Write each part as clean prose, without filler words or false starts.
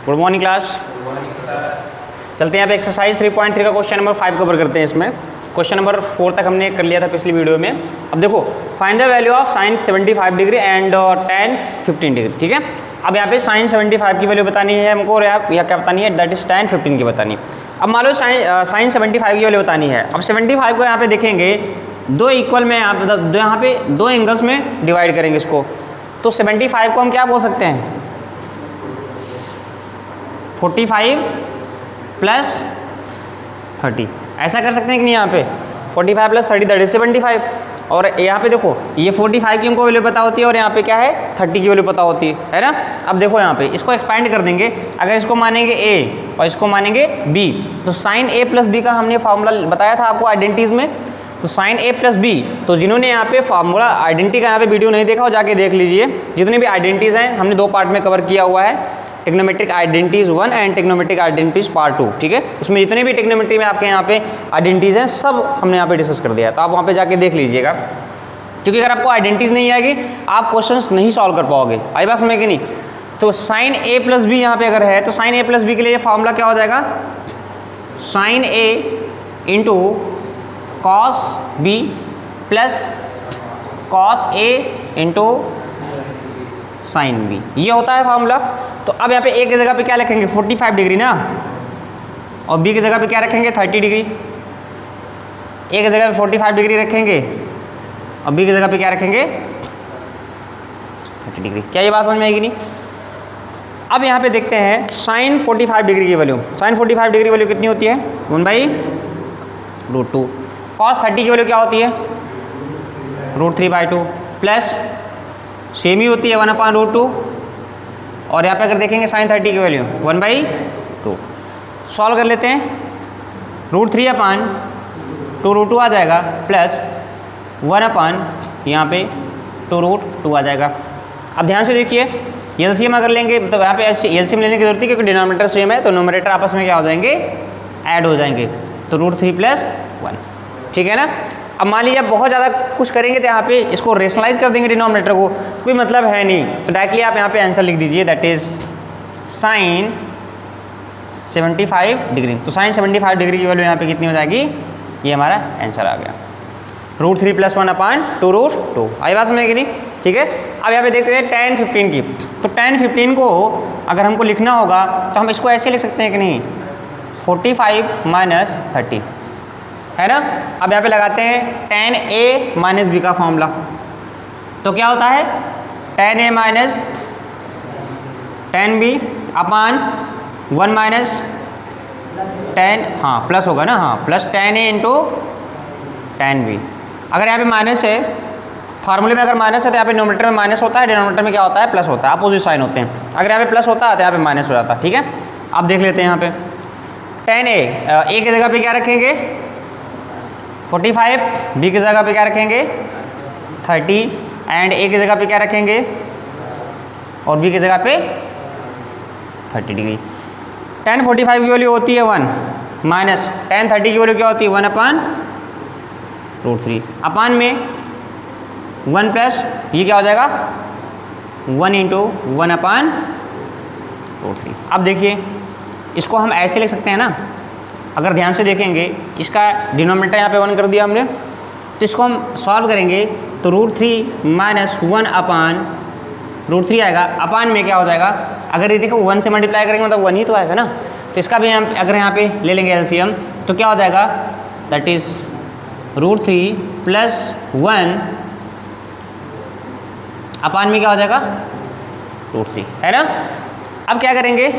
Good morning class. चलते हैं यहाँ पे एक्सरसाइज 3.3 का क्वेश्चन नंबर 5 कवर करते हैं। इसमें क्वेश्चन नंबर 4 तक हमने कर लिया था पिछली वीडियो में। अब देखो, find the value of sine 75 degree and tan 15 degree. ठीक है, अब यहाँ पे साइन 75 की वैल्यू बतानी है हमको, और या क्या बतानी है, दैट इज tan 15 की बतानी है। अब मान लो साइन 75 की वैल्यू बतानी है। अब 75 को यहाँ पे देखेंगे दो इक्वल में, यहाँ पे दो एंगल्स में डिवाइड करेंगे इसको, तो 75 को हम क्या बोल सकते हैं, 45 प्लस 30, ऐसा कर सकते हैं कि नहीं। यहाँ पे 45 प्लस 30 दैट इज 75। और यहाँ पे देखो, ये 45 की हमको वैल्यू पता होती है और यहाँ पे क्या है 30 की वैल्यू पता होती है ना। अब देखो यहाँ पे इसको एक्सपेंड कर देंगे, अगर इसको मानेंगे a और इसको मानेंगे b, तो साइन a प्लस बी का हमने फार्मूला बताया था आपको आइडेंटिटीज में। तो साइन a प्लस बी, तो जिन्होंने यहाँ पे फार्मूला आइडेंटिटी का यहाँ पे वीडियो नहीं देखा हो जाके देख लीजिए। जितने भी आइडेंटिटीज हैं हमने 2 पार्ट में कवर किया हुआ है, trigonometric identities 1 and trigonometric identities part 2। ठीक है, उसमें जितने भी टेक्नोमेट्री में आपके यहाँ पे आइडेंटिटीज हैं सब हमने यहाँ पे डिस्कस कर दिया है, तो आप वहाँ पे जाके देख लीजिएगा। क्योंकि अगर आपको आइडेंटिटीज नहीं आएगी आप क्वेश्चंस नहीं सॉल्व कर पाओगे। आई बात समझ कि नहीं। तो साइन a प्लस बी यहाँ पे अगर है, तो साइन a प्लस बी के लिए फार्मूला क्या हो जाएगा, sine a into cos B plus cos a into sine B, ये होता है फार्मूला। तो अब यहाँ पे a की जगह पे क्या लिखेंगे 45 डिग्री ना, और b की जगह पे क्या रखेंगे 30 डिग्री। a की जगह पे 45 डिग्री रखेंगे और b की जगह पे क्या रखेंगे 30 डिग्री। क्या ये बात समझ में आएगी नहीं। अब यहाँ पे देखते हैं साइन 45 डिग्री की वैल्यू। साइन 45 डिग्री वैल्यू कितनी होती है, 1/√2। कॉस 30 की वैल्यू क्या होती है, √3/2 प्लस सेम ही होती है 1/√2। और यहाँ पे अगर देखेंगे साइन 30 की वैल्यू 1/2। सॉल्व कर लेते हैं, √3/2√2 आ जाएगा प्लस 1/ यहाँ पे 2√2 आ जाएगा। अब ध्यान से देखिए, एलसीएम अगर लेंगे तो यहाँ पे एलसीएम लेने की जरूरत है क्योंकि डिनोमिनेटर सेम है, तो न्यूमरेटर आपस में क्या हो जाएंगे, ऐड हो जाएंगे। तो √3 + 1, ठीक है ना। अब मान लीजिए बहुत ज़्यादा कुछ करेंगे तो यहाँ पे इसको रेशनलाइज कर देंगे डिनोमिनेटर को, कोई मतलब है नहीं, तो डायरेक्टली आप यहाँ पे आंसर लिख दीजिए, दैट इज साइन 75 डिग्री। तो साइन 75 डिग्री की वैल्यू यहाँ पे कितनी हो जाएगी, ये हमारा आंसर आ गया, √3 + 1/2√2। आई बात समझ कि नहीं। ठीक है, अब यहाँ पे देखते हैं tan 15 की। तो tan 15 को अगर हमको लिखना होगा तो हम इसको ऐसे लिख सकते हैं कि नहीं, 45 - 30, है ना। अब यहाँ पे लगाते हैं tan a - b का फॉर्मूला। तो क्या होता है, tan a - tan b upon 1 - tan, हाँ प्लस होगा ना, हाँ plus tan a into tan b। अगर यहाँ पे माइनस है, फार्मूले में अगर माइनस है तो यहाँ पे न्यूमरेटर में माइनस होता है, डिनोमिनेटर में क्या होता है प्लस होता है, अपोजिट साइन होते हैं। अगर यहाँ पे प्लस होता है तो यहाँ पे माइनस हो जाता है। ठीक है, आप देख लेते हैं यहाँ पे tan a की जगह पे क्या रखेंगे 45, b की जगह पे क्या रखेंगे 30 एंड a की जगह पे क्या रखेंगे और b की जगह पे 30 डिग्री। tan 45 की वैल्यू होती है 1 माइनस tan 30 की वैल्यू क्या होती है 1/√3 अपान में 1 प्लस ये क्या हो जाएगा 1 × 1/√3। अब देखिए इसको हम ऐसे लिख सकते हैं ना, अगर ध्यान से देखेंगे इसका डिनोमिनेटर यहाँ पे 1 कर दिया हमने, तो इसको हम सॉल्व करेंगे तो √3 - 1/√3 आएगा। अपान में क्या हो जाएगा, अगर ये देखो 1 से मल्टीप्लाई करेंगे मतलब 1 ही तो आएगा ना, तो इसका भी हम अगर यहाँ पे ले लेंगे एलसीएम तो क्या हो जाएगा, दैट इज √3 + 1 अपान में क्या हो जाएगा √3, है ना। अब क्या करेंगे,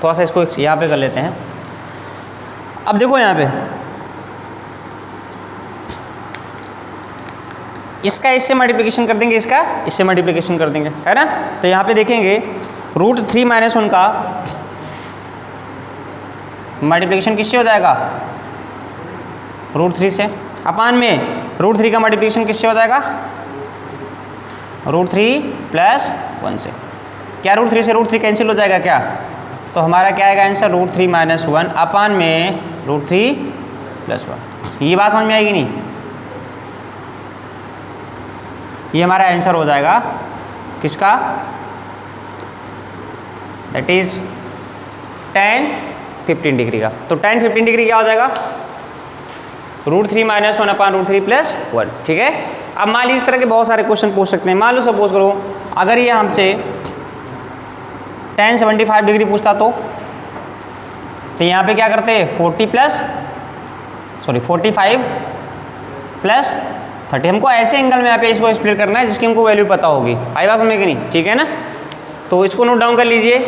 थोड़ा सा इसको यहाँ पे कर लेते हैं। अब देखो यहाँ पे इसका इससे मल्टीप्लिकेशन कर देंगे, इसका इससे मल्टीप्लिकेशन कर देंगे, है ना। तो यहाँ पे देखेंगे √3 - 1 का मल्टीप्लिकेशन किससे हो जाएगा √3 से, अपान में √3 का मल्टीप्लिकेशन किससे हो जाएगा √3 + 1 से। क्या √3 से √3 कैंसिल हो जाएगा क्या, तो हमारा क्या आएगा आंसर √3 - 1 अपान में √3 + 1। ये बात समझ में आएगी नहीं, ये हमारा आंसर हो जाएगा किसका, दैट इज tan 15 डिग्री का। तो tan 15 डिग्री क्या हो जाएगा, √3 - 1/√3 + 1, ठीक है। अब मान लीजिए इस तरह के बहुत सारे क्वेश्चन पूछ सकते हैं। मान लो सपोज करो अगर ये हमसे tan 75 डिग्री पूछता तो यहाँ पे क्या करते हैं 45 + 30। हमको ऐसे एंगल में यहाँ पे इसको स्प्लिट करना है जिसकी हमको वैल्यू पता होगी। आई बात समझ कि नहीं, ठीक है ना। तो इसको नोट डाउन कर लीजिए।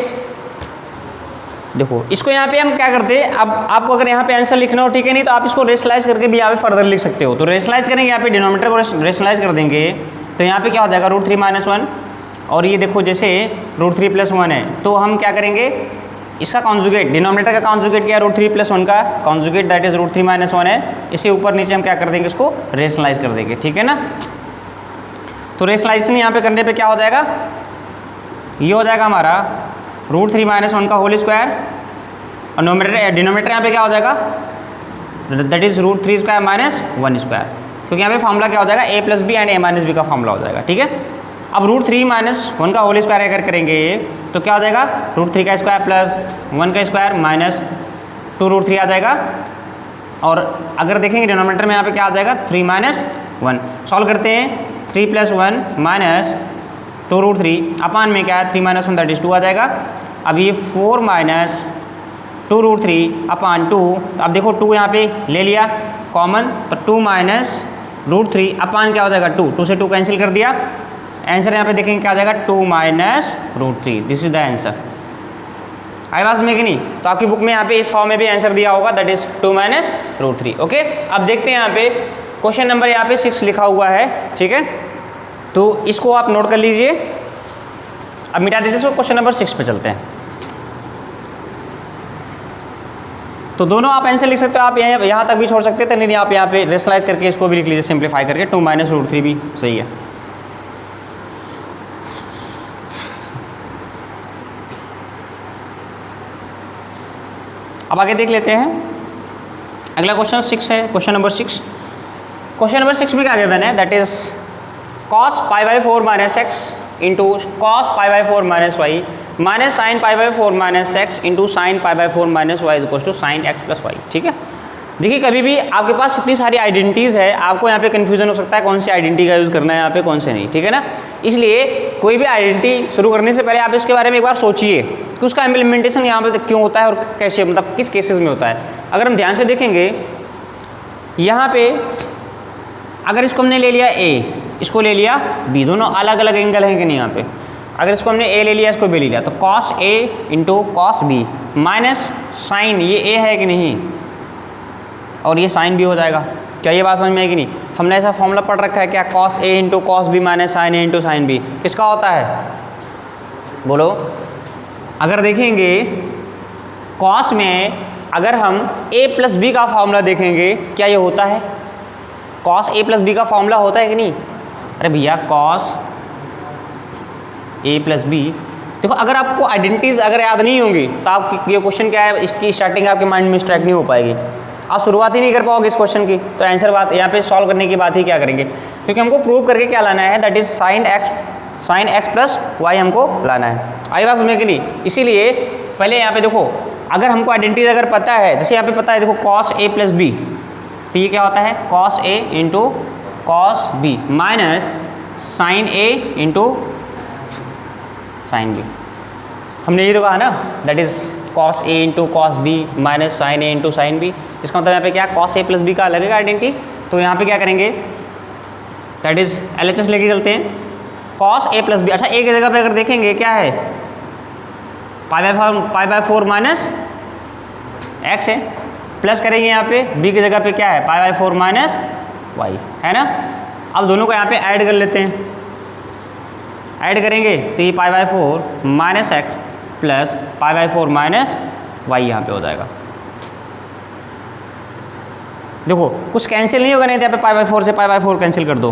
देखो इसको यहाँ पे हम क्या करते हैं, अब आपको अगर यहाँ पे आंसर लिखना हो, ठीक है, नहीं तो आप इसको रेशनलाइज करके भी यहाँ पे फर्दर लिख सकते हो। तो रेशनलाइज करेंगे, यहाँ पे डिनोमिनेटर को रेशनलाइज कर देंगे तो यहाँ पे क्या हो जाएगा √3 - 1, और ये देखो जैसे √3 + 1 है तो हम क्या करेंगे इसका कॉन्जुगेट, डिनोमिनेटर का कॉन्जुगेट क्या है √3 + 1 का कॉन्जुगेट दैट इज √3 - 1 है। इसे ऊपर नीचे हम क्या कर देंगे, इसको रेशनलाइज कर देंगे, ठीक है ना। तो रेशनलाइजेशन यहाँ पे करने पे क्या हो जाएगा, ये हो जाएगा हमारा √3 - 1 का होल स्क्वायर, और डिनोमिनेटर यहाँ पे क्या हो जाएगा दैट इज √3² - 1², क्योंकि यहाँ पे फॉर्मूला क्या हो जाएगा a + b and a - b का फॉर्मूला हो जाएगा, ठीक है। अब √3 - 1 का होल स्क्वायर अगर करेंगे तो क्या हो जाएगा √3 का स्क्वायर + 1 का स्क्वायर माइनस 2√3 आ जाएगा। और अगर देखेंगे डिनोमिनेटर में यहाँ पे क्या आ जाएगा 3 - 1। सॉल्व करते हैं 3 + 1 माइनस 2√3 अपान में क्या है 3 - 1 दैट इज 2 आ जाएगा। अब ये 4 माइनस 2√3 अपान 2, अब देखो 2 यहाँ पे ले लिया कॉमन, तो 2 माइनस √3 अपान क्या हो जाएगा 2 से 2 कैंसिल कर दिया। आंसर यहाँ पे देखेंगे क्या आ जाएगा 2 minus √3, this is the answer. आई बात में कि नहीं। तो आपकी बुक में यहाँ पे इस फॉर्म में भी आंसर दिया होगा दैट इज 2 माइनस √3, ओके। अब देखते हैं यहाँ पे क्वेश्चन नंबर यहाँ पे 6 लिखा हुआ है, ठीक है। तो इसको आप नोट कर लीजिए। अब मिटा देते हैं, क्वेश्चन नंबर 6 पे चलते हैं। तो दोनों आप आंसर लिख सकते हो, आप यहाँ तक भी छोड़ सकते थे, नहीं आप यहाँ पे रेशनलाइज करके इसको भी लिख लीजिए सिंप्लीफाई करके, 2 माइनस √3 भी सही है। अब आगे देख लेते हैं अगला क्वेश्चन 6 है, क्वेश्चन नंबर 6। क्वेश्चन नंबर 6 में क्या गिवन है that is cos π/4 - x into cos π/4 - y minus sin π/4 - x into sin π/4 - y is equal to sin x + y, ठीक है। देखिए कभी भी आपके पास इतनी सारी आइडेंटिटीज़ है, आपको यहाँ पे कन्फ्यूजन हो सकता है कौन सी आइडेंटिटी का यूज़ करना है यहाँ पे कौन से नहीं, ठीक है ना। इसलिए कोई भी आइडेंटिटी शुरू करने से पहले आप इसके बारे में एक बार सोचिए कि उसका इम्प्लीमेंटेशन यहाँ पे क्यों होता है और कैसे, मतलब किस केसेस में होता है। अगर हम ध्यान से देखेंगे यहाँ पे अगर इसको हमने ले लिया a, इसको ले लिया b, दोनों अलग अलग एंगल हैं कि नहीं यहाँ पे। अगर इसको हमने a ले लिया, इसको b ले लिया, तो cos a into cos b minus sine, ये a है कि नहीं और ये साइन b हो जाएगा। क्या ये बात समझ में है कि नहीं। हमने ऐसा फॉर्मूला पढ़ रखा है क्या, cos a into cos b minus sine a into sine b किसका होता है, बोलो। अगर देखेंगे cos में अगर हम a + b का फॉर्मूला देखेंगे, क्या ये होता है cos a + b का फॉर्मूला होता है कि नहीं। अरे भैया cos a + b, देखो अगर आपको आइडेंटिटीज अगर याद नहीं होंगी तो आप ये क्वेश्चन क्या है इसकी स्टार्टिंग आपके माइंड में स्ट्राइक नहीं हो पाएगी, आप शुरुआत ही नहीं कर पाओगे इस क्वेश्चन की। तो आंसर बात यहाँ पे सॉल्व करने की बात ही क्या करेंगे, क्योंकि हमको प्रूव करके क्या लाना है that is sin x + y हमको लाना है। आई बात समझ के लिए। इसीलिए पहले यहाँ पे देखो अगर हमको आइडेंटिटीज अगर पता है, जैसे यहाँ पे पता है देखो cos a + b, तो ये क्या होता है cos a into cos b minus sin a into sin b। हमने ये तो कहा ना that is cos a into cos b minus sin a into sin b। इसका मतलब यहाँ पे क्या cos a + b का लगेगा आइडेंटिटी। तो यहाँ पे क्या करेंगे दैट इज LHS लेके चलते हैं cos a + b। अच्छा एक जगह पे अगर देखेंगे क्या है π/4 माइनस x है, प्लस करेंगे यहाँ पे b की जगह पे क्या है π/4 माइनस y है ना। अब दोनों को यहाँ पे ऐड कर लेते हैं, ऐड करेंगे तो ये π/4 minus x plus π/4 minus y यहाँ पे हो जाएगा। देखो कुछ कैंसिल नहीं होगा, नहीं तो यहाँ पे π/4 से π/4 कैंसिल कर दो,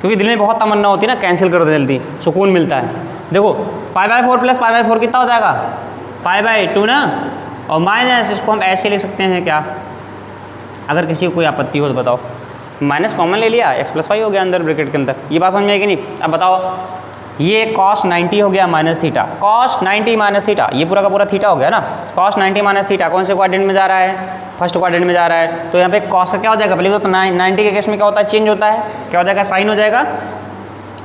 क्योंकि दिल में बहुत तमन्ना होती है ना कैंसिल कर दो जल्दी, सुकून मिलता है। देखो π/4 प्लस π/4 कितना हो जाएगा π/2 ना, और माइनस इसको हम ऐसे लिख सकते हैं क्या, अगर किसी को कोई आपत्ति हो तो बताओ। माइनस कॉमन ले लिया x + y हो गया अंदर ब्रैकेट के अंदर, ये बात समझ में है कि नहीं। अब बताओ ये cos 90 हो गया minus theta, cos 90 minus theta, ये पूरा का पूरा थीटा हो गया ना। cos 90 माइनस थीटा कौन से क्वाड्रेंट में जा रहा है? फर्स्ट क्वाड्रेंट में जा रहा है। तो यहाँ पे cos का क्या हो जाएगा? पहले तो 90 के केस में क्या होता है? चेंज होता है, क्या हो जाएगा? साइन हो जाएगा,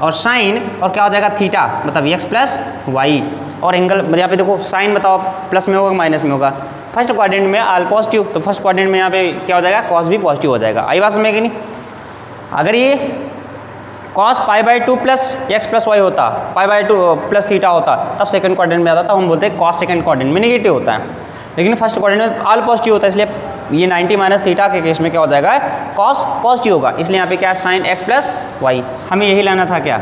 और साइन और क्या हो जाएगा? थीटा, मतलब x प्लस वाई, और एंगल यहाँ पे देखो साइन बताओ प्लस में होगा माइनस में होगा। फर्स्ट क्वाड्रेंट में ऑल पॉजिटिव, तो फर्स्ट क्वाड्रेंट में यहाँ पे क्या हो जाएगा? cos भी पॉजिटिव हो जाएगा। आई बात समझ कि नहीं? अगर ये cos π/2 plus X plus Y होता, π/2 प्लस थीटा होता, तब सेकंड क्वाड्रेंट में आता, तब हम बोलते हैं cos सेकंड क्वाड्रेंट में नेगेटिव होता है। लेकिन फर्स्ट क्वाड्रेंट में ऑल पॉजिटिव होता है, इसलिए ये 90 माइनस थीटा के केस में क्या हो जाएगा? cos पॉजिटिव होगा, इसलिए यहाँ पे क्या है? sin x plus Y. हमें यही लाना था क्या?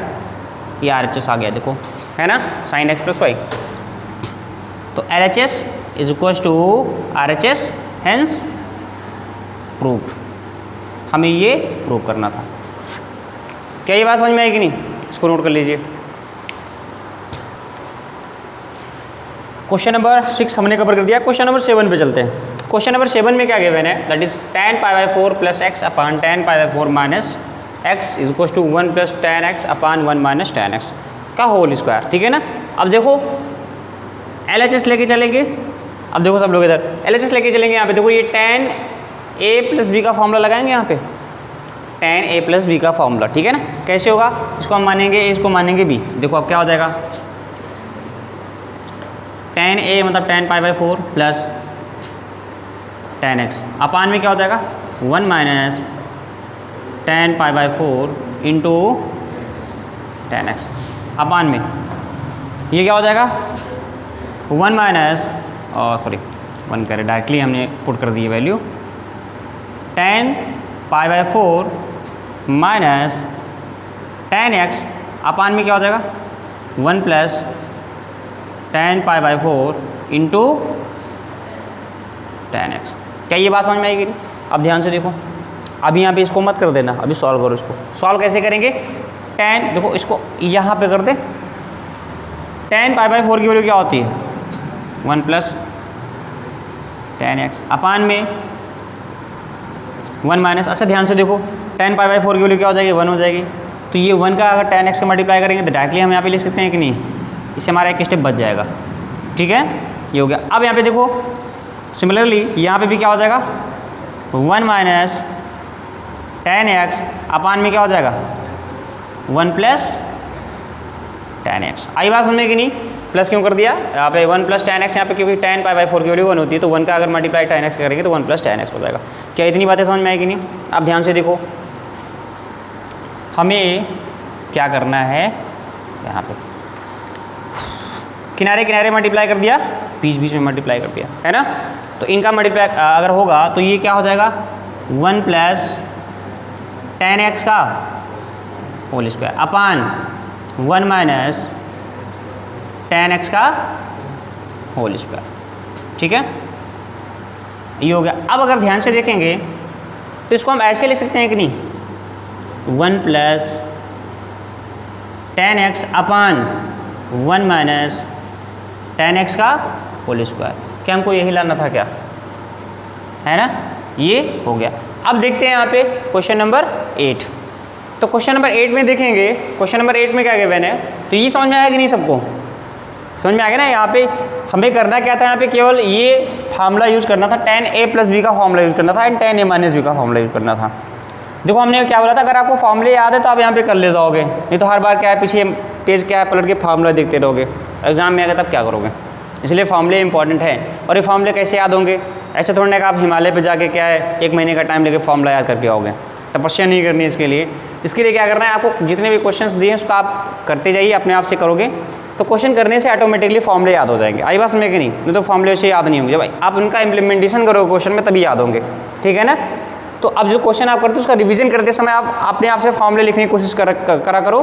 ये RHS आ गया, देखो है ना, sin x प्लस वाई। तो LHS is equals to RHS, hence proved. हमें ये प्रूव करना था। क्या ये बात समझ में आई कि नहीं? इसको नोट कर लीजिए। क्वेश्चन नंबर 6 हमने कवर कर दिया। क्वेश्चन नंबर 7 पे चलते हैं। क्वेश्चन नंबर 7 में क्या गिवन है? That is tan π/4 plus X upon tan π/4 minus X is equal to 1 plus tan x upon 1 minus tan x का होल स्क्वायर। ठीक है ना। अब देखो LHS लेके चलेंगे। अब देखो सब लोग इधर LHS लेके चलेंगे। यहाँ पे देखो ये tan a प्लस b का फॉर्मूला लगाएंगे यहाँ पे, tan a प्लस बी का फॉर्मूला। ठीक है ना। कैसे होगा? इसको हम मानेंगे a, इसको मानेंगे b। देखो अब क्या हो जाएगा? tan a मतलब tan π/4 plus tan x upon में क्या हो जाएगा? 1 minus tan π/4 into tan x upon में ये क्या हो जाएगा? 1 माइनस सॉरी 1 करे डायरेक्टली हमने पुट कर दी value, tan π/4 minus tan x upon में क्या हो जाएगा? 1 plus tan π/4 into tan x। क्या ये बात समझ में आएगी? अब ध्यान से देखो, अभी यहाँ पे इसको मत कर देना, अभी सॉल्व करो। इसको सॉल्व कैसे करेंगे? tan, देखो इसको यहाँ पे कर दे। tan π/4 की वैल्यू क्या होती है? 1 प्लस tan x अपान में 1 माइनस, अच्छा ध्यान से देखो, tan π/4 की वैल्यू क्या हो जाएगी? 1 हो जाएगी। तो ये 1 का अगर tan x से मल्टीप्लाई करेंगे तो डायरेक्टली हम यहाँ पे लिख सकते हैं कि नहीं? इससे हमारा एक स्टेप बच जाएगा। ठीक है, ये हो गया। अब यहाँ पे देखो सिमिलरली यहाँ पे भी क्या हो जाएगा? 1 माइनस tan x अपान में क्या हो जाएगा? 1 प्लस tan x। आई बात समझ में कि नहीं? प्लस क्यों कर दिया यहाँ पे? 1 प्लस tan x यहाँ पे, क्योंकि tan π/4 की वैल्यू 1 होती है, तो 1 का अगर मल्टीप्लाई tan x करेंगे तो 1 प्लस tan x हो जाएगा। क्या इतनी बातें समझ में आएगी नहीं? अब ध्यान से देखो, हमें क्या करना है? यहाँ पे किनारे किनारे मल्टीप्लाई कर दिया, बीच बीच में मल्टीप्लाई कर दिया, है ना। तो इनका मल्टीप्लाई अगर होगा तो ये क्या हो जाएगा? 1 प्लस tan x का whole square upon 1 minus tan x का होल स्क्वायर। ठीक है, ये हो गया। अब अगर ध्यान से देखेंगे तो इसको हम ऐसे लिख सकते हैं कि नहीं? 1 प्लस tan x अपान 1 माइनस tan x का होल स्क्वायर। क्या हमको यही लाना था क्या? है ना, ये हो गया। अब देखते हैं यहाँ पे क्वेश्चन नंबर 8। तो क्वेश्चन नंबर 8 में देखेंगे, क्वेश्चन नंबर 8 में क्या गिवन है? तो ये समझ में आया कि नहीं? सबको समझ में आ गया ना। यहाँ पे हमें करना क्या था? यहाँ पे केवल ये फार्मूला यूज़ करना था, tan a प्लस बी का फार्मूला यूज़ करना था and tan a minus B का फार्मूला यूज़ करना था। देखो हमने क्या बोला था, अगर आपको फार्मूले याद है तो आप यहाँ पे कर ले जाओगे, नहीं तो हर बार क्या है पीछे पेज क्या है पलट के फार्मूला देखते रहोगे, एग्जाम में आएगा तब क्या करोगे। इसलिए फार्मूले इंपॉर्टेंट है। और ये फार्मूले कैसे याद होंगे? ऐसे थोड़ा ना कि आप हिमालय पे जाके क्या है 1 महीने का टाइम लेके फार्मूला याद करके आओगे, तपस्या नहीं करनी है इसके लिए। इसके लिए क्या करना है, आपको जितने भी क्वेश्चंस दिए हैं उसको आप करते जाइए, अपने आप से करोगे तो क्वेश्चन करने से ऑटोमेटिकली फॉर्मूले याद हो जाएंगे। आई बात समझ कि नहीं तो फॉर्मूले से याद नहीं होंगे भाई, आप उनका इंप्लीमेंटेशन करोगे क्वेश्चन में तभी याद होंगे। ठीक है ना। तो अब जो क्वेश्चन आप करते हो उसका रिवीजन करते समय आप अपने आप से फॉर्मूले लिखने की कोशिश करा करो।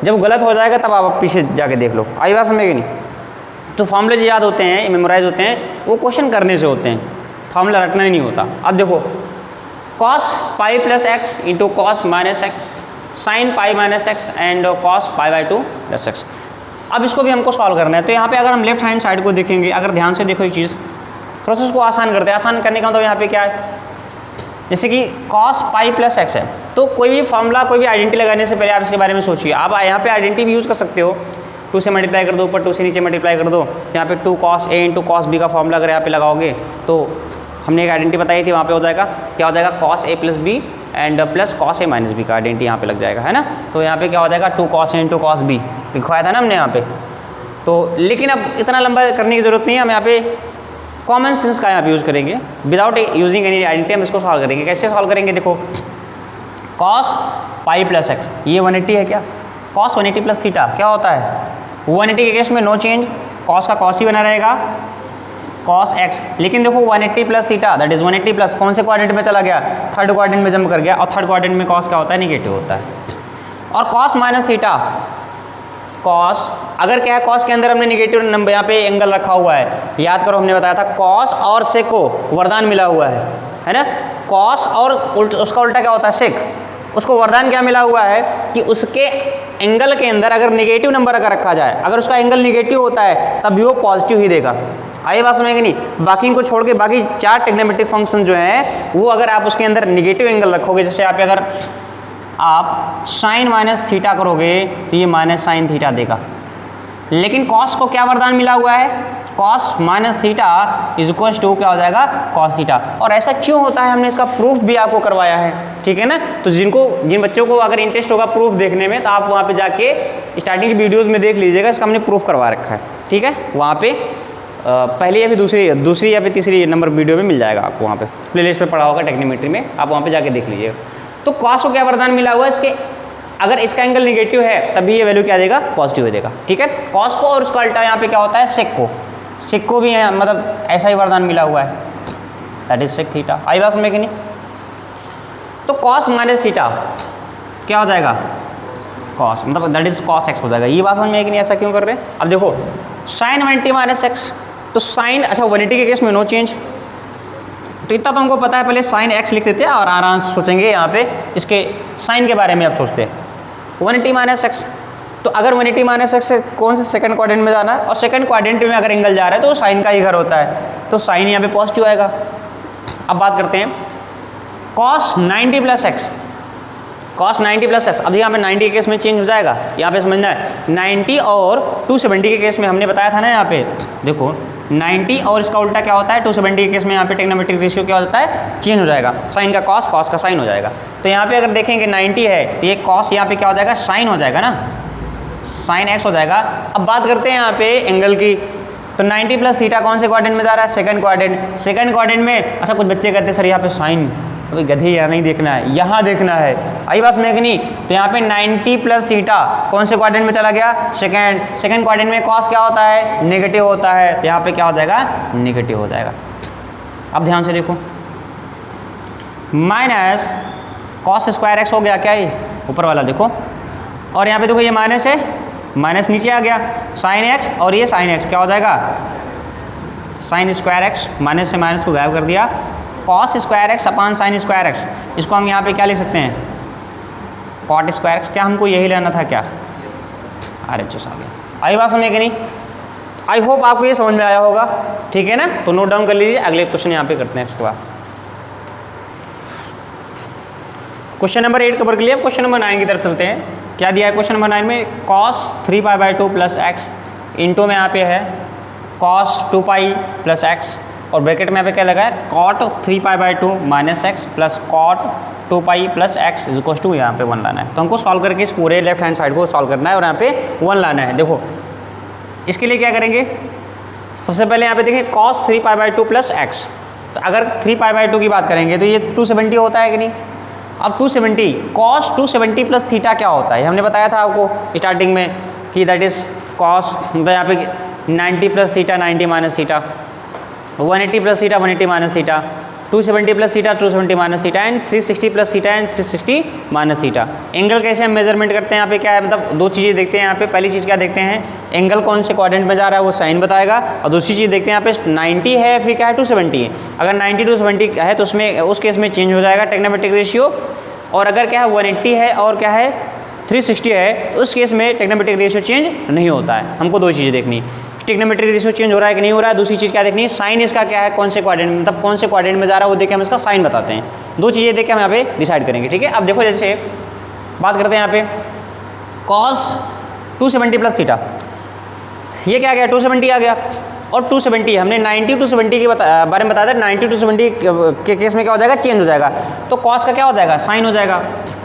जब गलत हो जाएगा तब आप पीछे जाके देख लो। आई बात समझ कि नहीं। तो फॉर्मूले जो याद होते हैं, मेमोराइज होते हैं, वो क्वेश्चन करने से होते हैं, फॉर्मूला रटना ही नहीं होता। अब देखो cos pi plus X into cos minus X sine pi minus X and cos π/2 plus X. अब इसको भी हमको सॉल्व करना है। तो यहाँ पे अगर हम लेफ्ट हैंड साइड को देखेंगे, अगर ध्यान से देखो ये चीज़ थोड़ा सा उसको आसान करते हैं। आसान करने का मतलब यहाँ पे क्या है, जैसे कि cos पाई प्लस एक्स है तो कोई भी फॉर्मूला, कोई भी आइडेंटिटी लगाने से पहले आप इसके बारे में सोचिए। आप यहाँ पे आइडेंटिटी भी यूज़ कर सकते हो, 2 से मल्टीप्लाई कर दो, ऊपर 2 से नीचे मल्टीप्लाई कर दो, यहाँ पे 2 cos A into cos B का फॉर्मूला अगर यहाँ पे लगाओगे तो हमने एक आइडेंटिटी बताई थी, वहाँ पे हो जाएगा क्या हो जाएगा cos A plus B and plus cos A minus B का आइडेंटिटी यहाँ पे लग जाएगा, है ना। तो यहाँ पे क्या हो जाएगा 2 cos A into cos B लिखवाया था ना हमने यहाँ पे। तो लेकिन अब इतना लंबा करने की ज़रूरत नहीं है, हम यहाँ पे कॉमन सेंस का यहाँ पे यूज़ करेंगे, विदाउट यूजिंग एनी आइडेंटिटी हम इसको सॉल्व करेंगे। कैसे सॉल्व करेंगे, देखो cos पाई प्लस एक्स, ये 180 है क्या, cos 180 प्लस थीटा क्या होता है 180 के केस में नो चेंज, cos का cos ही बना रहेगा cos x, लेकिन देखो 180 plus theta that is 180 plus कौन से क्वाड्रेंट में चला गया, थर्ड क्वाड्रेंट में जंप कर गया, और थर्ड क्वाड्रेंट में cos क्या होता है, निगेटिव होता है। और cos माइनस थीटा, cos अगर क्या है cos के अंदर हमने निगेटिव नंबर यहाँ पे एंगल रखा हुआ है, याद करो हमने बताया था cos और sec को वरदान मिला हुआ है ना। cos और उसका उल्टा क्या होता है sec, उसको वरदान क्या मिला हुआ है कि उसके एंगल के अंदर अगर नेगेटिव नंबर अगर रखा जाए, अगर उसका एंगल नेगेटिव होता है तब भी वो पॉजिटिव ही देगा। आई बात समझ में कि नहीं। बाकी इनको छोड़ के बाकी 4 ट्रिग्नोमेट्रिक फंक्शन जो हैं वो अगर आप उसके अंदर नेगेटिव एंगल रखोगे, जैसे आप अगर आप साइन माइनस थीटा करोगे तो ये माइनस साइन थीटा देगा। लेकिन कॉस को क्या वरदान मिला हुआ है, cos minus theta is equal to क्या हो जाएगा कॉस थीटा। और ऐसा क्यों होता है हमने इसका प्रूफ भी आपको करवाया है, ठीक है ना। तो जिन बच्चों को अगर इंटरेस्ट होगा प्रूफ देखने में तो आप वहाँ पे जाके स्टार्टिंग की वीडियोस में देख लीजिएगा, इसका हमने प्रूफ करवा रखा है, ठीक है। वहाँ पे पहली या फिर दूसरी या फिर तीसरी नंबर वीडियो में मिल जाएगा आपको, वहाँ पे प्लेलिस्ट में पड़ा होगा ट्रिग्नोमेट्री में, आप वहाँ पे जाके देख लीजिएगा। तो कॉस को क्या वरदान मिला हुआ है, इसके अगर इसका एंगल निगेटिव है तभी ये वैल्यू क्या देगा, पॉजिटिव देगा, ठीक है। कॉस को और उसका अल्टा यहाँ पे क्या होता है सेक को भी है, मतलब ऐसा ही वरदान मिला हुआ है, दैट इज सेक थीटा। आई बात समझ में कि नहीं। तो कॉस माइनस थीटा क्या हो जाएगा कॉस, मतलब दैट इज कॉस एक्स हो जाएगा। ये बात समझ में कि नहीं, ऐसा क्यों कर रहे हैं। अब देखो साइन 180 माइनस एक्स, तो साइन अच्छा 180 के केस में नो चेंज, तो इतना तो हमको पता है, पहले साइन एक्स लिख देते हैं और आराम से सोचेंगे यहाँ पे इसके साइन के बारे में। आप सोचते हैं 180 माइनस एक्स, तो अगर 180 माइनस एक्स कौन से सेकंड क्वाड्रेंट में जाना है, और सेकंड क्वाड्रेंट में अगर एंगल जा रहा है तो वो साइन का ही घर होता है, तो साइन यहाँ पे पॉजिटिव आएगा। अब बात करते हैं cos 90 plus x, cos 90 plus X, अब यहाँ पे 90 के केस में चेंज हो जाएगा, यहाँ पे समझना है 90 और 270 के केस में हमने बताया था ना, यहाँ पे देखो 90 और इसका उल्टा क्या होता है 270 के केस में, यहाँ पे ट्रिग्नोमेट्रिक रेशियो क्या होता है, चेंज हो जाएगा, साइन का कॉस, कॉस का साइन हो जाएगा। तो यहाँ पे अगर देखेंगे 90 है तो ये कॉस यहाँ पे क्या हो जाएगा, साइन हो जाएगा ना, साइन एक्स हो जाएगा। अब बात करते हैं यहाँ पे एंगल की, तो 90 प्लस थीटा कौन से क्वाड्रेंट में जा रहा है, सेकंड क्वाड्रेंट। सेकंड क्वाड्रेंट में अच्छा कुछ बच्चे कहते हैं सर यहाँ पे साइन, अभी गधे यहाँ नहीं देखना है, यहाँ देखना है, आई बात में कि नहीं। तो यहाँ पे 90 प्लस थीटा कौन से क्वाड्रेंट में चला गया, सेकंड क्वाड्रेंट में कॉस क्या होता है, नेगेटिव होता है, तो यहाँ पे क्या हो जाएगा, नेगेटिव हो जाएगा। अब ध्यान से देखो माइनस कॉस स्क्वायर एक्स हो गया क्या, ये ऊपर वाला देखो, और यहाँ पे देखो ये माइनस है, माइनस नीचे आ गया, साइन एक्स और ये साइन एक्स क्या हो जाएगा, साइन स्क्वायर एक्स, माइनस से माइनस को गायब कर दिया, कॉस स्क्वायर एक्स अपान साइन स्क्वायर एक्स, इसको हम यहाँ पे क्या लिख सकते हैं, कॉट स्क्वायर एक्स। क्या हमको यही लेना था क्या, RHS आ गया। आई बात समझ कि नहीं। आई होप आपको ये समझ में आया होगा, ठीक है ना। तो नोट डाउन कर लीजिए, अगले क्वेश्चन यहाँ पे करते हैं इसके बाद। क्वेश्चन नंबर 8 कवर कर लिया, क्वेश्चन नंबर 9 की तरफ चलते हैं। क्या दिया है क्वेश्चन नंबर 9 में, cos 3π/2 प्लस एक्स इंटू में यहाँ पे है cos 2π प्लस एक्स, और ब्रैकेट में यहाँ पे क्या लगा है cot 3π/2 minus X plus cot 2π plus X is equal to यहाँ पे 1 लाना है। तो हमको सॉल्व करके इस पूरे लेफ्ट हैंड साइड को सॉल्व करना है और यहाँ पे 1 लाना है। देखो इसके लिए क्या करेंगे, सबसे पहले यहाँ पे देखें cos 3π/2 प्लस एक्स, तो अगर 3π/2 की बात करेंगे तो ये 270 होता है कि नहीं। अब 270 cos 270 प्लस थीटा क्या होता है, हमने बताया था आपको स्टार्टिंग में कि दैट इज cos, मतलब यहाँ पे 90 plus theta 90 minus theta, 180 plus theta 180 minus theta, 270 plus theta 270 minus theta and 360 plus theta and 360 minus theta. Angle कैसे हम मेजरमेंट करते हैं, यहाँ पे क्या है, मतलब 2 चीज़ें देखते हैं यहाँ पे। पहली चीज़ क्या देखते हैं, एंगल कौन से क्वाड्रेंट में जा रहा है वो साइन बताएगा, और दूसरी चीज़ देखते हैं यहाँ पे 90 है फिर क्या है 270 है। अगर 90 270 है तो उसमें उस केस में चेंज हो जाएगा ट्रिग्नोमेट्रिक रेशियो, और अगर क्या है 180 है और क्या है 360 है तो उस केस में ट्रिग्नोमेट्रिक रेशियो चेंज नहीं होता है। हमको 2 चीज़ें देखनी, ट्रिग्नोमेट्री रेशियो चेंज हो रहा है कि नहीं हो रहा है। दूसरी चीज़ क्या देखनी है, साइन इसका क्या है, कौन से क्वाड्रेंट में, मतलब कौन से क्वाड्रेंट में जा रहा है वो देख के हम इसका साइन बताते हैं। दो चीज़ें देख के हम यहाँ पे डिसाइड करेंगे, ठीक है। अब देखो जैसे बात करते हैं यहाँ पे कॉस 270 प्लस थीटा, ये क्या आ गया 270 आ गया, और 270 हमने 90 270 के बारे में बताया था। 90 270 के केस में क्या हो जाएगा, चेंज हो जाएगा, तो कॉस का क्या हो जाएगा, साइन हो जाएगा।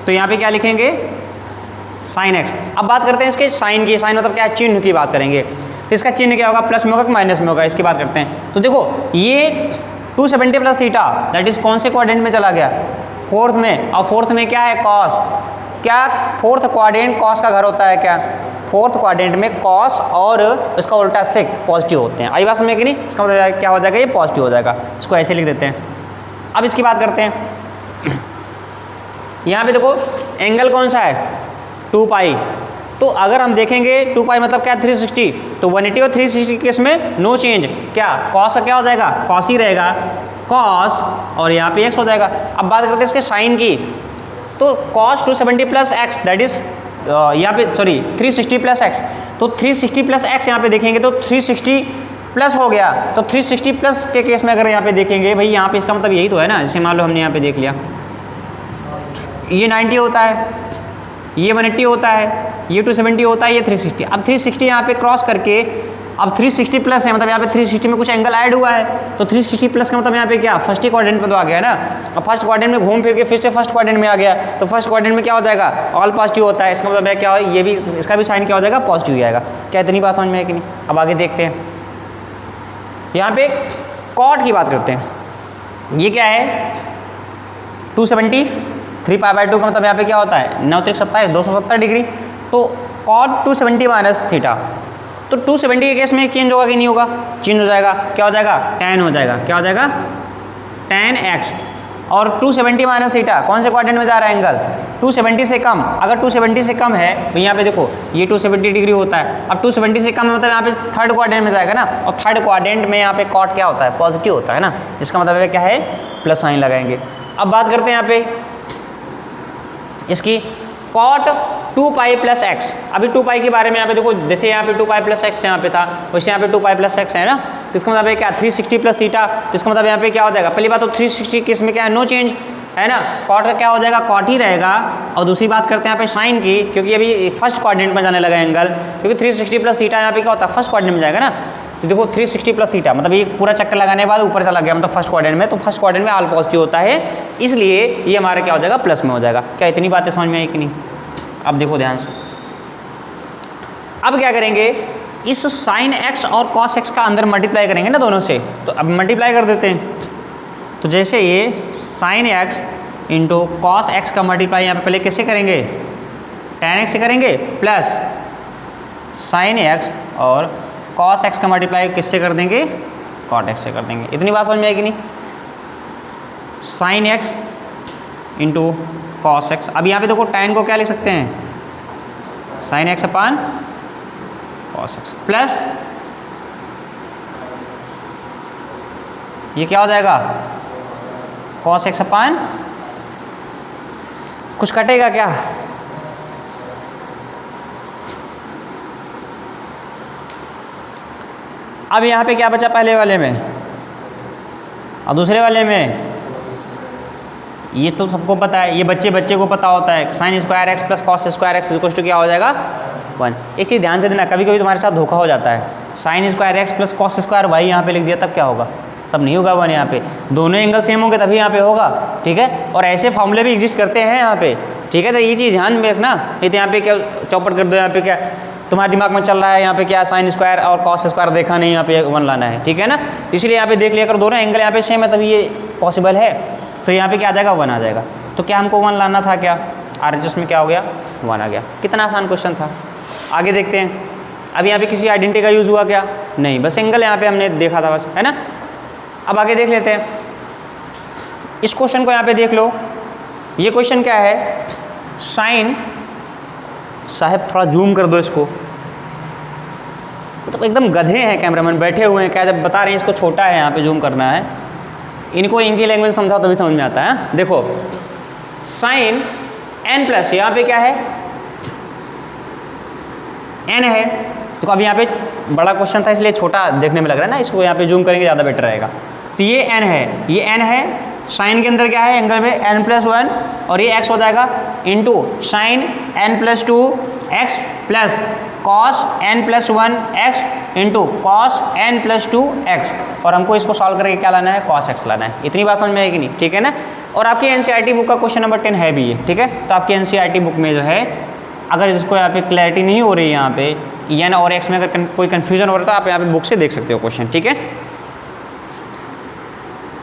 तो यहाँ पे क्या लिखेंगे, साइन एक्स। अब बात करते हैं इसके साइन की, साइन मतलब क्या है, चिन्ह की बात करेंगे। तो इसका चिन्ह क्या होगा, प्लस में होगा कि माइनस में होगा, इसकी बात करते हैं। तो देखो ये 270 प्लस थीटा दैट इज कौन से क्वाड्रेंट में चला गया, फोर्थ में, और फोर्थ में क्या है कॉस, क्या फोर्थ क्वाड्रेंट कॉस का घर होता है क्या, फोर्थ क्वाड्रेंट में कॉस और इसका उल्टा सेक पॉजिटिव होते हैं। आई बात समझ कि नहीं, इसका मतलब क्या हो जाएगा, ये पॉजिटिव हो जाएगा, इसको ऐसे लिख देते हैं। अब इसकी बात करते हैं, यहाँ पे देखो एंगल कौन सा है 2 पाई, तो अगर हम देखेंगे 2 पाई मतलब क्या 360, तो 180 और 360 केस में नो चेंज, क्या कॉस का क्या हो जाएगा, कॉस ही रहेगा, कॉस और यहाँ पे एक्स हो जाएगा। अब बात करते हैं इसके साइन की, तो cos 270 plus x that is यहाँ पे सॉरी 360 प्लस एक्स, तो 360 प्लस एक्स यहाँ पे देखेंगे तो 360 प्लस हो गया, तो 360 प्लस के केस में अगर यहाँ पे देखेंगे भाई, यहाँ पे इसका मतलब यही तो है ना, जैसे मान लो हमने यहाँ पे देख लिया ये 90 होता है, ये 180 होता है, ये 270 होता है, ये 360। अब 360 यहाँ पे क्रॉस करके अब 360 प्लस है, मतलब यहाँ पे 360 में कुछ एंगल ऐड हुआ है, तो 360 प्लस का मतलब यहाँ पे क्या फर्स्ट ही क्वाड्रेंट में तो आ गया ना। अब फर्स्ट क्वाड्रेंट में घूम फिर के फिर से फर्स्ट क्वाड्रेंट में आ गया, तो फर्स्ट क्वाड्रेंट में क्या हो जाएगा, ऑल पॉजिटिव होता है, इसका मतलब है क्या हो, ये भी इसका भी साइन क्या हो जाएगा, पॉजिटिव ही आएगा। क्या इतनी बात समझ में है कि नहीं। अब आगे देखते हैं, यहाँ पे कॉट की बात करते हैं, ये क्या है 270, 3π/2 का मतलब यहाँ पे क्या होता है 9 × 27 270 डिग्री, तो कॉट 270 माइनस थीटा, तो 270 के केस में एक चेंज होगा कि नहीं होगा, चेंज हो जाएगा, क्या हो जाएगा tan हो जाएगा, क्या हो जाएगा tan x, और 270 माइनस थीटा कौन से क्वाड्रेंट में जा रहा है एंगल 270 से कम, अगर 270 से कम है तो यहाँ पे देखो ये 270 डिग्री होता है, अब 270 से कम है मतलब यहाँ पे थर्ड क्वाड्रेंट में जाएगा ना, और थर्ड क्वाड्रेंट में यहाँ पे कॉट क्या होता है, पॉजिटिव होता है ना, इसका मतलब है क्या है प्लस साइन लगाएंगे। अब बात करते हैं यहाँ पे इसकी कॉट 2π प्लस एक्स, अभी 2π के बारे में यहाँ पे देखो, जैसे यहाँ पे 2π प्लस एक्स यहाँ पे था, वैसे यहाँ पे 2π प्लस एक्स है ना, तो इसका मतलब है क्या 360 प्लस थीटा, तो इसका मतलब यहाँ पे क्या हो जाएगा, पहली बात तो 360 केस में क्या है नो चेंज है ना, कॉट का क्या हो जाएगा कॉट ही रहेगा, और दूसरी बात करते हैं यहाँ पे साइन की, क्योंकि अभी फर्स्ट क्वाड्रेंट में जाने लगा एंगल, क्योंकि 360 प्लस थीटा यहाँ पे क्या होता है फर्स्ट क्वाड्रेंट में जाएगा ना, तो देखो 360 प्लस थीटा मतलब ये पूरा चक्कर लगाने के बाद ऊपर चला गया मतलब फर्स्ट क्वाड्रेंट में, तो फर्स्ट क्वाड्रेंट में ऑल पॉजिटिव होता है, इसलिए ये हमारा क्या हो जाएगा प्लस में हो जाएगा। क्या इतनी बातें समझ में आई कि नहीं। अब देखो ध्यान से, अब क्या करेंगे, इस साइन एक्स और कॉस एक्स का अंदर मल्टीप्लाई करेंगे ना दोनों से, तो अब मल्टीप्लाई कर देते हैं, तो जैसे ये sine x into cos x का मल्टीप्लाई यहाँ पे पहले कैसे करेंगे tan एक्स से करेंगे, प्लस साइन एक्स और कॉस एक्स का मल्टीप्लाई किससे कर देंगे कॉट एक्स से कर देंगे। इतनी बात समझ में आएगी नहीं, sine x into cos x, अब यहाँ पे देखो tan को क्या लिख सकते हैं साइन एक्स अपान कॉस एक्स, प्लस ये क्या हो जाएगा कॉस एक्स अपान, कुछ कटेगा क्या, अब यहाँ पे क्या बचा पहले वाले में और दूसरे वाले में, ये तो सबको पता है, ये बच्चे को पता होता है sine square X plus cos square X equal to क्या हो जाएगा 1। एक चीज़ ध्यान से देना, कभी कभी तुम्हारे साथ धोखा हो जाता है, sine square X plus cos square Y यहाँ पे लिख दिया, तब क्या होगा, तब नहीं होगा 1 यहाँ पे, दोनों एंगल सेम होंगे तभी यहाँ पे होगा, ठीक है। और ऐसे फॉर्मूले भी एग्जिस्ट करते हैं यहाँ पे, ठीक है, तो ये चीज़ ध्यान में रखना, नहीं तो यहाँ पे क्या चौपट कर दो, यहाँ पे क्या तुम्हारे दिमाग में चल रहा है, यहाँ पे क्या साइन स्क्वायर और कॉस स्क्वायर देखा नहीं, यहाँ पे 1 लाना है, ठीक है ना, इसलिए यहाँ पे देख लिया अगर दोनों एंगल यहाँ पे सेम है तभी ये पॉसिबल है, तो यहाँ पे क्या आ जाएगा 1 आ जाएगा। तो क्या हमको 1 लाना था, क्या RHS में क्या हो गया 1 आ गया। कितना आसान क्वेश्चन था। आगे देखते हैं, अब यहाँ पे किसी आइडेंटिटी का यूज़ हुआ क्या, नहीं, बस एंगल यहाँ पे हमने देखा था बस, है ना। अब आगे देख लेते हैं, इस क्वेश्चन को यहाँ पे देख लो, ये क्वेश्चन क्या है, साइन, साहब थोड़ा जूम कर दो इसको, मतलब एकदम गधे हैं कैमरामैन बैठे हुए हैं, क्या जब बता रहे हैं इसको छोटा है यहाँ पे जूम करना है, इनको इनकी लैंग्वेज समझाओ तभी समझ में आता है। देखो साइन n प्लस यहाँ पे क्या है n है, तो अब यहाँ पे बड़ा क्वेश्चन था इसलिए छोटा देखने में लग रहा है ना, इसको यहाँ पे जूम करेंगे ज़्यादा बेटर रहेगा। तो ये n है, ये n है, साइन के अंदर क्या है एंगल में n+1 और ये x हो जाएगा into sine n+2 x plus cos n+1 x into cos n+2 x, और हमको इसको सॉल्व करके क्या लाना है, cos x लाना है। इतनी बात समझ में आएगी नहीं, ठीक है ना। और आपकी एनसीईआरटी बुक का क्वेश्चन नंबर 10 है भी ये, ठीक है। तो आपकी एनसीईआरटी बुक में जो है अगर इसको यहाँ पे क्लैरिटी नहीं हो रही है, यहाँ पे n और x में अगर कोई कन्फ्यूजन हो रहा है तो आप यहाँ पे बुक से देख सकते हो क्वेश्चन, ठीक है।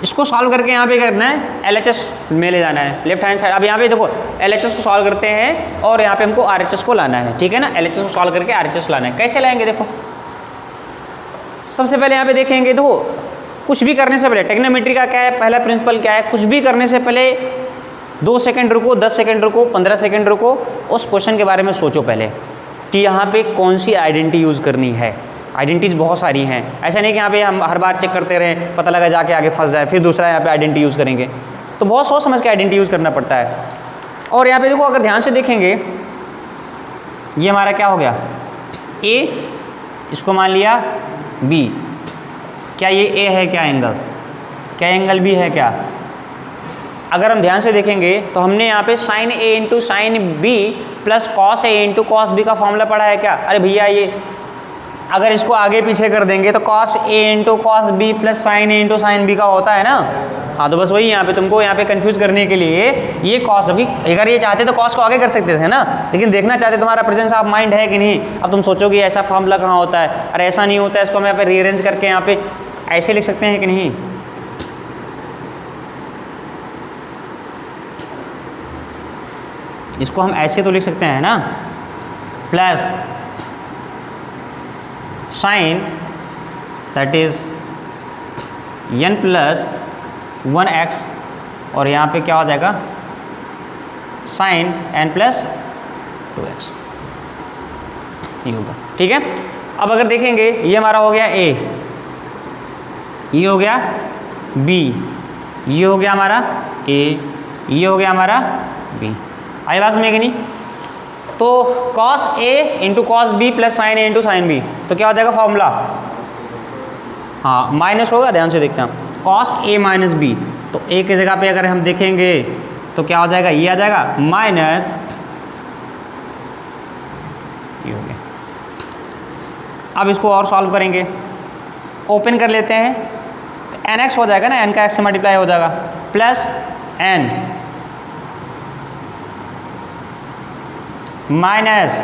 इसको सॉल्व करके यहाँ पे करना है LHS में ले जाना है लेफ्ट हैंड साइड। अब यहाँ पे देखो LHS को सॉल्व करते हैं और यहाँ पे हमको RHS को लाना है, ठीक है ना। LHS को सॉल्व करके RHS लाना है, कैसे लाएंगे देखो। सबसे पहले यहाँ पे देखेंगे, देखो कुछ भी करने से पहले टेक्नोमेट्री का क्या है, पहला प्रिंसिपल क्या है, कुछ भी करने से पहले 2 सेकंड रुको, 10 सेकंड रुको, 15 सेकंड रुको, उस क्वेश्चन के बारे में सोचो पहले कि यहाँ पे कौन सी आइडेंटिटी यूज़ करनी है। आइडेंटिटीज बहुत सारी हैं, ऐसा नहीं कि यहाँ पे हम हर बार चेक करते रहें, पता लगा जाके आगे फंस जाए, फिर दूसरा यहाँ पे आइडेंटिटी यूज़ करेंगे। तो बहुत सोच समझ के आइडेंटिटी यूज़ करना पड़ता है। और यहाँ पे देखो अगर ध्यान से देखेंगे, ये हमारा क्या हो गया A, इसको मान लिया B, क्या ये A है क्या एंगल, क्या एंगल B है क्या। अगर हम ध्यान से देखेंगे तो हमने यहाँ पे sine A into sine B plus cos A into cos B का फॉर्मूला पढ़ा है क्या। अरे भैया ये अगर इसको आगे पीछे कर देंगे तो cos A into cos B plus sign A into sine B का होता है ना। हाँ तो बस वही यहाँ पे तुमको यहाँ पे कंफ्यूज करने के लिए ये कॉस, अभी अगर ये चाहते तो कॉस को आगे कर सकते थे ना, लेकिन देखना चाहते तुम्हारा प्रेजेंस ऑफ माइंड है कि नहीं। अब तुम सोचोगे ऐसा फॉर्मूला कहाँ होता है, अरे ऐसा नहीं होता है, इसको हम यहाँ पे रीअरेंज करके यहाँ पे ऐसे लिख सकते हैं कि नहीं। इसको हम ऐसे तो लिख सकते हैं ना, plus sign that is n+1x और यहाँ पे क्या हो जाएगा साइन n+2x, ये होगा, ठीक है। अब अगर देखेंगे ये हमारा हो गया A, ये हो गया B, ये हो गया हमारा A, ये हो गया हमारा B। आई बात में कि नहीं। तो cos A into cos B plus sign A into sine B, तो क्या हो जाएगा फॉर्मूला, हाँ माइनस होगा, ध्यान से देखते हैं cos A माइनस B। तो A की जगह पे अगर हम देखेंगे तो क्या हो जाएगा, ये आ जाएगा माइनस, ये हो गया। अब इसको और सॉल्व करेंगे, ओपन कर लेते हैं तो nx हो जाएगा ना, n का x से मल्टीप्लाई हो जाएगा plus n minus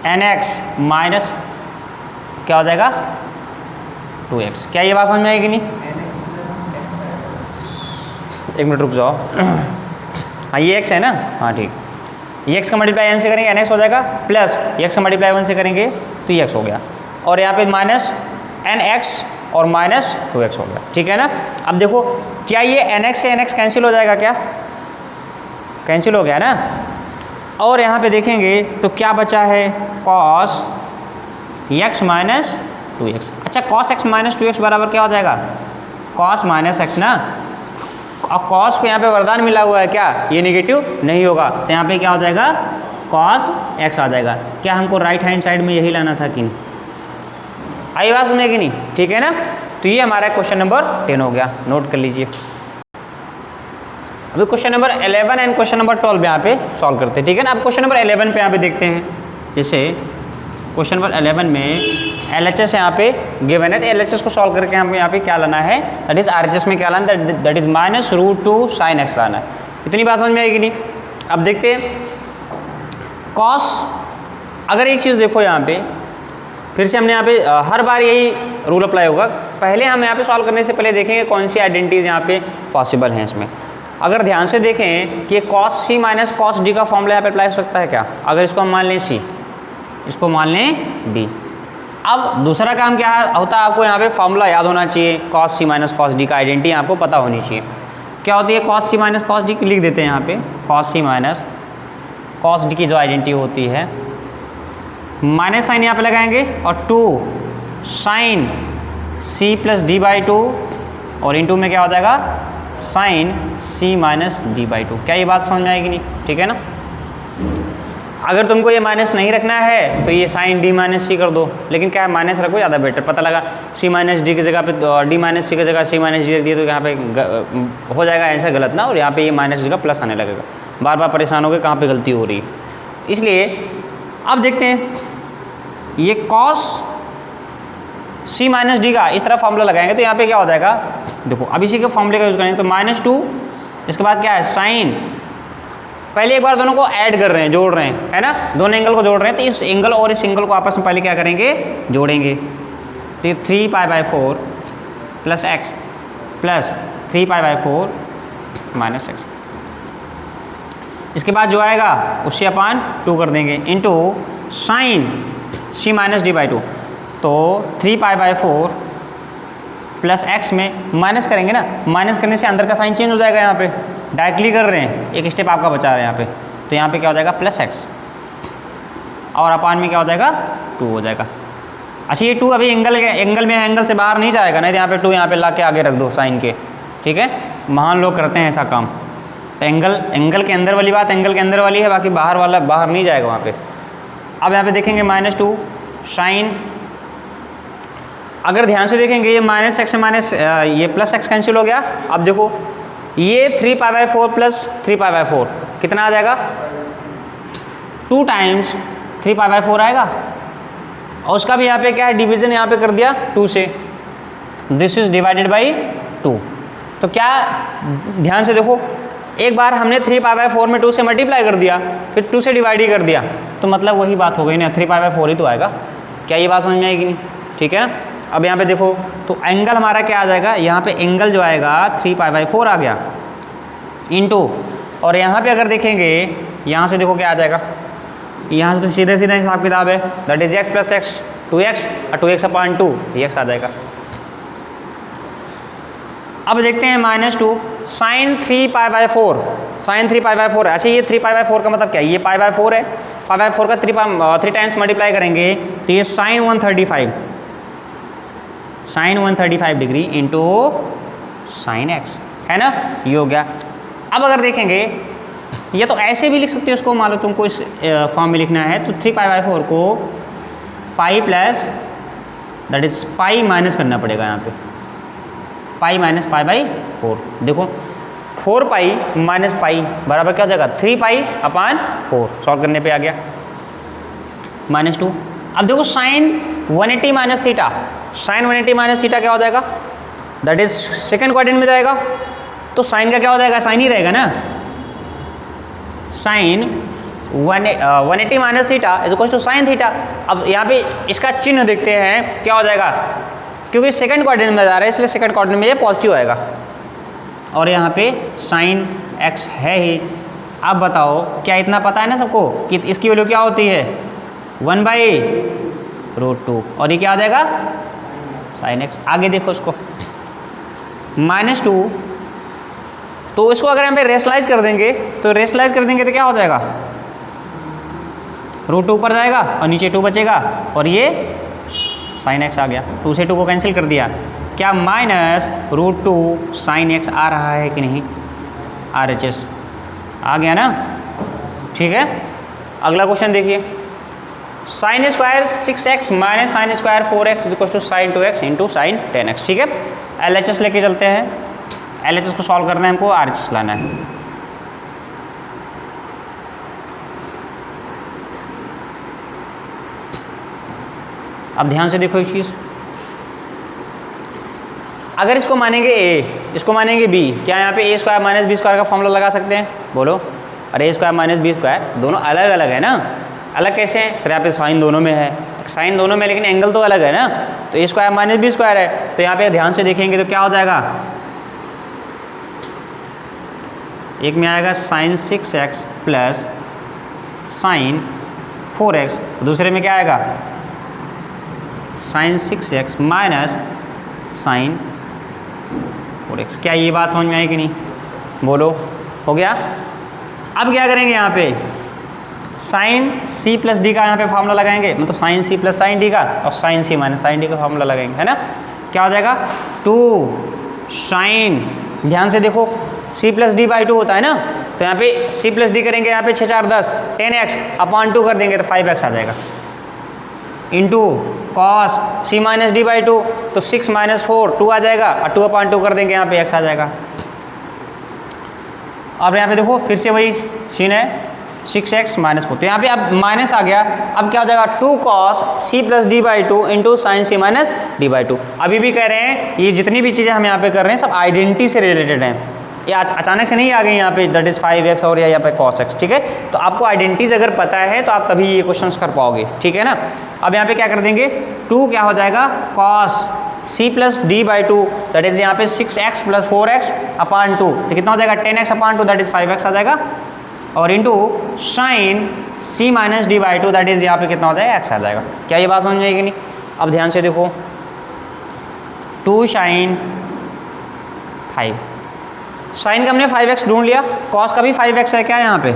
nx minus क्या हो जाएगा 2x। क्या ये बात समझ में आएगी नहीं। एक मिनट रुक जाओ, हाँ ये x है ना, हाँ ठीक, ये x का मल्टीप्लाई n से करेंगे nx हो जाएगा प्लस x का मल्टीप्लाई 1 से करेंगे तो ये x हो गया, और यहाँ पे माइनस nx और माइनस 2x हो गया, ठीक है ना। अब देखो क्या ये nx से nx कैंसिल हो जाएगा, क्या कैंसिल हो गया ना। और यहाँ पे देखेंगे तो क्या बचा है cos x माइनस 2x। अच्छा cos x माइनस 2x बराबर क्या हो जाएगा cos माइनस x ना, और cos को यहाँ पे वरदान मिला हुआ है क्या, ये नेगेटिव नहीं होगा, तो यहाँ पे क्या हो जाएगा cos x आ जाएगा। क्या हमको राइट हैंड साइड में यही लाना था कि नहीं, आई बात सुनिए कि नहीं, ठीक है ना। तो ये हमारा क्वेश्चन नंबर 10 हो गया, नोट कर लीजिए। अभी question number 11 and question number 12 यहाँ पे सॉल्व करते हैं, ठीक है ना। अब क्वेश्चन नंबर 11 पे यहाँ पे देखते हैं, जैसे क्वेश्चन नंबर 11 में LHS यहाँ पे गिवन है, तो LHS को सॉल्व करके हमें यहाँ पे क्या लाना है, दैट इज RHS में क्या लाना है, दैट इज -√2 sin x लाना है। इतनी बात समझ में आएगी नहीं। अब देखते हैं cos, अगर एक चीज़ देखो यहाँ पे फिर से हमने यहाँ पे हर बार यही रूल अप्लाई होगा। पहले हम यहाँ पे सॉल्व करने से पहले देखेंगे कौन सी आइडेंटिटीज यहाँ पे पॉसिबल हैं इसमें। अगर ध्यान से देखें कि cos c minus cos d का फॉर्मूला यहाँ पे अप्लाई हो सकता है क्या, अगर इसको हम मान लें c, इसको मान लें d। अब दूसरा काम क्या होता है, आपको यहाँ पे फॉर्मूला याद होना चाहिए, cos c minus cos d का आइडेंटिटी आपको पता होनी चाहिए। क्या होती है cos c minus cos d की, लिख देते हैं यहाँ पे cos c minus cos d की जो आइडेंटिटी होती है, माइनस साइन यहाँ पे लगाएंगे और 2 sine c plus D by 2 और इन 2 में क्या हो जाएगा sine c minus D by 2। क्या ये बात समझ में आएगी नहीं, ठीक है ना। अगर तुमको ये माइनस नहीं रखना है तो ये साइन डी माइनस सी कर दो, लेकिन क्या है माइनस रखो ज़्यादा बेटर। पता लगा सी माइनस डी की जगह पे डी माइनस सी की जगह सी माइनस डी रख दिए तो यहाँ पे हो जाएगा आंसर गलत ना, और यहाँ पे ये माइनस जगह प्लस आने लगेगा, बार बार परेशान हो गए कहाँ पे गलती हो रही है। इसलिए अब देखते हैं ये कॉस सी माइनस डी का इस तरह फॉर्मूला लगाएंगे तो यहाँ पे क्या हो जाएगा, देखो अब इसी के फॉर्मूले का यूज़ करेंगे तो -2, इसके बाद क्या है साइन, पहले एक बार दोनों को ऐड कर रहे हैं, जोड़ रहे हैं, है ना, दोनों एंगल को जोड़ रहे हैं, तो इस एंगल और इस एंगल को आपस में पहले क्या करेंगे, जोड़ेंगे। तो ये 3π/4 plus X plus 3π/4 minus X, इसके बाद जो आएगा उससे अपान 2 कर देंगे into sine C minus D by 2, तो 3π/4 प्लस एक्स में माइनस करेंगे ना, माइनस करने से अंदर का साइन चेंज हो जाएगा, यहाँ पे डायरेक्टली कर रहे हैं, एक स्टेप आपका बचा रहे हैं यहाँ पे, तो यहाँ पे क्या हो जाएगा प्लस एक्स और अपान में क्या हो जाएगा 2 हो जाएगा। अच्छा ये 2 अभी एंगल में एंगल से बाहर नहीं जाएगा, नहीं तो यहाँ पे 2 यहाँ पे ला के आगे रख दो साइन के, ठीक है, महान लोग करते हैं ऐसा काम। तो एंगल के अंदर वाली बात एंगल के अंदर वाली है, बाकी बाहर वाला बाहर नहीं जाएगा वहाँ पे। अब यहाँ पे देखेंगे -2 साइन, अगर ध्यान से देखेंगे ये माइनस एक्स माइनस ये प्लस एक्स कैंसिल हो गया। अब देखो ये 3π/4 प्लस 3π/4 कितना आ जाएगा, 2 टाइम्स 3π/4 आएगा, और उसका भी यहाँ पे क्या है डिवीजन यहाँ पे कर दिया 2 से, दिस इज डिवाइडेड बाई 2। तो क्या ध्यान से देखो, एक बार हमने 3π/4 में 2 से मल्टीप्लाई कर दिया, फिर 2 से डिवाइड ही कर दिया, तो मतलब वही बात हो गई ना, 3π/4 ही तो आएगा। क्या ये बात समझ में आएगी नहीं, ठीक है ना। अब यहाँ पे देखो तो एंगल हमारा क्या आ जाएगा, यहाँ पे एंगल जो आएगा 3π/4 आ गया इंटू, और यहाँ पे अगर देखेंगे यहाँ से देखो क्या आ जाएगा, यहाँ से तो सीधे सीधे हिसाब किताब है, that is x plus x 2x और 2x/2 x आ जाएगा। अब देखते हैं -2 साइन 3π/4, साइन 3π/4। अच्छा ये 3π/4 का मतलब क्या है, ये π/4 है, π/4 का 3 टाइम्स मल्टीप्लाई करेंगे तो ये sine 135 degree into sine X, है ना, ये हो गया। अब अगर देखेंगे ये तो ऐसे भी लिख सकते हो, उसको मान लो तुमको इस फॉर्म में लिखना है तो 3π/4 को pi plus that is pi minus करना पड़ेगा, यहाँ पे पाई माइनस π/4। देखो 4π माइनस पाई बराबर क्या हो जाएगा 3π/4, सॉल्व करने पे आ गया -2। अब देखो sine 180 minus theta, sine 180 minus theta क्या हो जाएगा, दैट इज सेकेंड क्वाड्रेंट में जाएगा, तो साइन का क्या हो जाएगा, साइन ही रहेगा ना, sine 180 minus theta is equal to sine theta. अब यहाँ पे इसका चिन्ह देखते हैं क्या हो जाएगा, क्योंकि सेकंड क्वाड्रेंट में जा रहा है इसलिए सेकंड क्वाड्रेंट में ये पॉजिटिव आएगा, और यहाँ पे साइन एक्स है ही। अब बताओ क्या इतना पता है ना सबको कि इसकी वैल्यू क्या होती है 1/√2, और ये क्या आ जाएगा साइन एक्स। आगे देखो उसको -2, तो इसको अगर हम पे रेशनलाइज कर देंगे तो क्या हो जाएगा, √2 ऊपर जाएगा और नीचे 2 बचेगा, और ये साइन एक्स आ गया, 2 से 2 को कैंसिल कर दिया, क्या -√2 साइन एक्स आ रहा है कि नहीं, RHS आ गया ना, ठीक है। अगला क्वेश्चन देखिए, sine square 6x minus sine square 4x is equal to sine 2x into sine 10x, ठीक है। LHS लेके चलते हैं, LHS को सॉल्व करना है हमको, RHS लाना है। अब ध्यान से देखो एक चीज़, अगर इसको मानेंगे A, इसको मानेंगे B, क्या यहाँ पे a² माइनस b² का फॉर्मूला लगा सकते हैं, बोलो। अरे a² माइनस b² दोनों अलग अलग है ना, अलग कैसे हैं, फिर यहाँ पे साइन दोनों में है, साइन दोनों में लेकिन एंगल तो अलग है ना, तो a² माइनस b² है, तो यहाँ पे ध्यान से देखेंगे तो क्या हो जाएगा, एक में आएगा sign 6x plus sign 4x, दूसरे में क्या आएगा sign 6x minus sign 4x। क्या ये बात समझ में आई कि नहीं, बोलो, हो गया। अब क्या करेंगे, यहाँ पे साइन c प्लस डी का यहाँ पे फॉर्मूला लगाएंगे, मतलब sine c plus sine D का, और sine c minus sine D का फॉर्मूला लगाएंगे, है ना। क्या हो जाएगा 2 साइन, ध्यान से देखो c प्लस डी बाई 2 होता है ना, तो यहाँ पे c प्लस डी करेंगे, यहाँ पे 6 4 10 10x अपॉन 2 कर देंगे तो 5x आ जाएगा, into cos c minus D by 2 तो 6 माइनस 4 2 आ जाएगा, और 2 अपॉन 2 कर देंगे, यहाँ पे x आ जाएगा। अब यहाँ पे देखो फिर से वही सीन है, 6x माइनस 4, तो यहाँ पे अब माइनस आ गया, अब क्या हो जाएगा 2 cos c plus D by 2 into sine C minus D by 2। अभी भी कह रहे हैं ये जितनी भी चीज़ें हम यहाँ पे कर रहे हैं सब आइडेंटिटी से रिलेटेड हैं, ये अचानक से नहीं आ गई यहाँ पे दैट इज़ 5x और या यहाँ पे cos x, ठीक है। तो आपको आइडेंटिटीज अगर पता है तो आप तभी ये क्वेश्चंस कर पाओगे, ठीक है ना। अब यहाँ पे क्या कर देंगे, 2 क्या हो जाएगा cos c plus D by 2 that is यहाँ पे 6x प्लस 4x अपान 2, तो कितना हो जाएगा 10x upon 2 that is 5x आ जाएगा, और into sine c minus D by 2 that is यहाँ पे कितना हो जाएगा x आ जाएगा। क्या ये बात समझ में आएगी नहीं? अब ध्यान से देखो 2 साइन 5, साइन का हमने 5x ढूंढ लिया, कॉस का भी 5x है क्या यहाँ पे,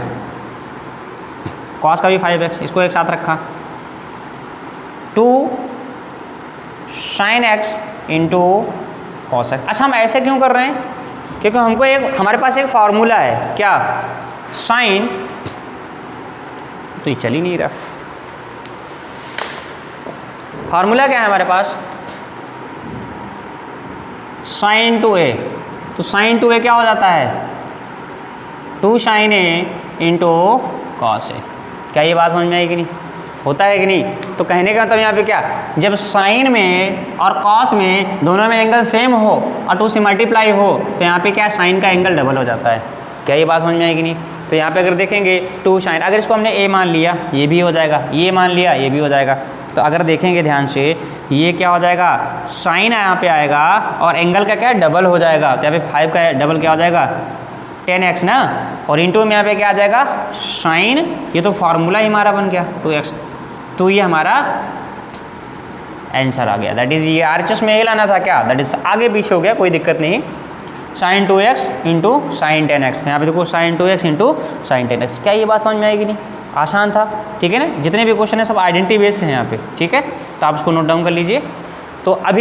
कॉस का भी 5x, इसको एक साथ रखा, 2 sine x into cos x। अच्छा हम ऐसे क्यों कर रहे हैं, क्योंकि हमको हमारे पास एक फार्मूला है, क्या, साइन, तो ये चल ही नहीं रहा, फार्मूला क्या है हमारे पास, साइन टू ए, तो साइन टू ए क्या हो जाता है 2 sign A into cos A. क्या ये बात समझ में आएगी नहीं, होता है कि नहीं? तो कहने का मतलब यहाँ पे क्या, जब साइन में और कॉस में दोनों में एंगल सेम हो और 2 से मल्टीप्लाई हो तो यहाँ पे क्या साइन का एंगल डबल हो जाता है। क्या ये बात समझ में आएगी नहीं? तो यहाँ पे अगर देखेंगे 2 साइन, अगर इसको हमने ए मान लिया ये भी हो जाएगा, ये मान लिया ये भी हो जाएगा, तो अगर देखेंगे ध्यान से ये क्या हो जाएगा, साइन यहाँ पे आएगा और एंगल का क्या डबल हो जाएगा, तो यहाँ पे 5 का डबल क्या हो जाएगा 10x ना, और इंटू में यहाँ पे क्या आ जाएगा साइन, ये तो फार्मूला ही हमारा बन गया 2x, तो ये हमारा आंसर आ गया। दैट इज़ ये आरएचएस में ये लाना था क्या, दैट इज़ आगे पीछे हो गया कोई दिक्कत नहीं, sign 2x into sine 10x, यहाँ पे देखो sign 2x into sine 10x। क्या ये बात समझ में आएगी नहीं? आसान था, ठीक है ना। जितने भी क्वेश्चन है सब आइडेंटिटी बेस्ड हैं यहाँ पे, ठीक है, तो आप उसको नोट डाउन कर लीजिए। तो अभी